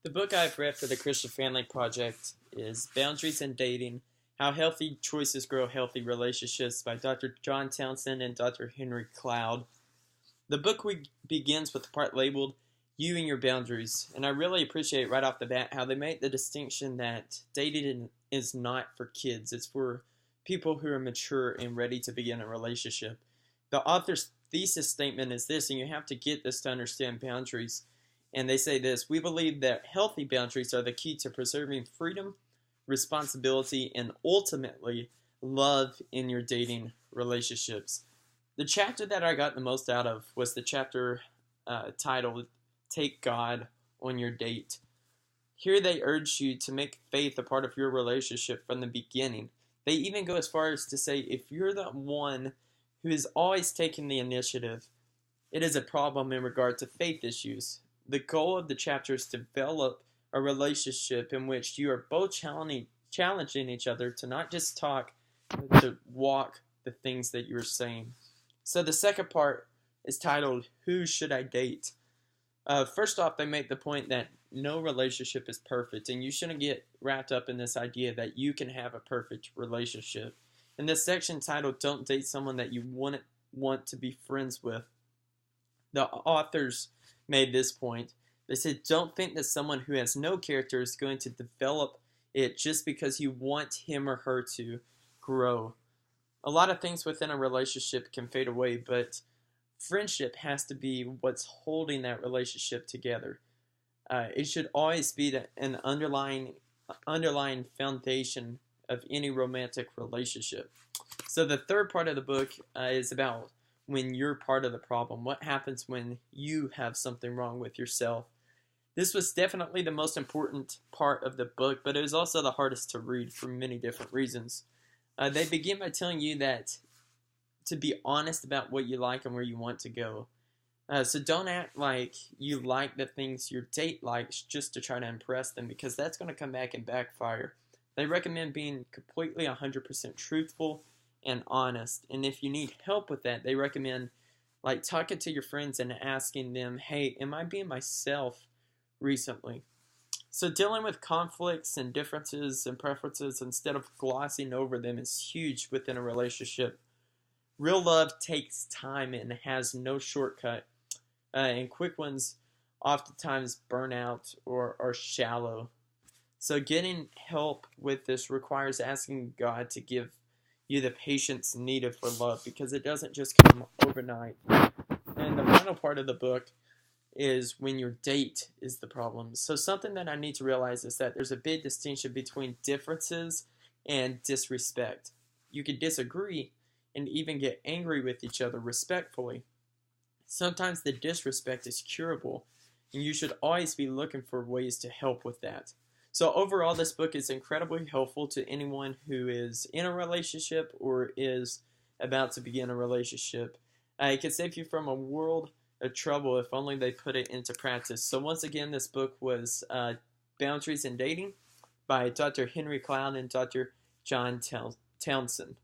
The book I've read for the Christian Family Project is Boundaries in Dating: How Healthy Choices Grow Healthy Relationships by Dr. John Townsend and Dr. Henry Cloud. The book begins with the part labeled You and Your Boundaries, and I really appreciate right off the bat how they make the distinction that dating is not for kids. It's for people who are mature and ready to begin a relationship. The author's thesis statement is this, and you have to get this to understand boundaries. And they say this: we believe that healthy boundaries are the key to preserving freedom, responsibility, and ultimately love in your dating relationships. The chapter that I got the most out of was the chapter titled Take God on Your Date. Here they urge you to make faith a part of your relationship from the beginning. They even go as far as to say if you're the one who is always taking the initiative, it is a problem in regard to faith issues. The goal of the chapter is to develop a relationship in which you are both challenging each other to not just talk, but to walk the things that you're saying. So the second part is titled, Who Should I Date? First off, they make the point that no relationship is perfect, and you shouldn't get wrapped up in this idea that you can have a perfect relationship. In this section titled, Don't Date Someone That You Wouldn't Want to Be Friends With, the authors made this point. They said, don't think that someone who has no character is going to develop it just because you want him or her to grow. A lot of things within a relationship can fade away, but friendship has to be what's holding that relationship together. It should always be an underlying foundation of any romantic relationship. So the third part of the book is about when you're part of the problem. What happens when you have something wrong with yourself? This was definitely the most important part of the book, but it was also the hardest to read for many different reasons. They begin by telling you that to be honest about what you like and where you want to go. So don't act like you like the things your date likes just to try to impress them, because that's going to come back and backfire. They recommend being completely 100% truthful and honest. And if you need help with that, they recommend talking to your friends and asking them, hey, am I being myself recently? So dealing with conflicts and differences and preferences instead of glossing over them is huge within a relationship. Real love takes time and has no shortcut. And quick ones oftentimes burn out or are shallow. So getting help with this requires asking God to give you the patience needed for love, because it doesn't just come overnight. And the final part of the book is when your date is the problem. So something that I need to realize is that there's a big distinction between differences and disrespect. You can disagree and even get angry with each other respectfully. Sometimes the disrespect is curable, and you should always be looking for ways to help with that. So overall, this book is incredibly helpful to anyone who is in a relationship or is about to begin a relationship. It can save you from a world of trouble if only they put it into practice. So once again, this book was Boundaries in Dating by Dr. Henry Cloud and Dr. John Townsend.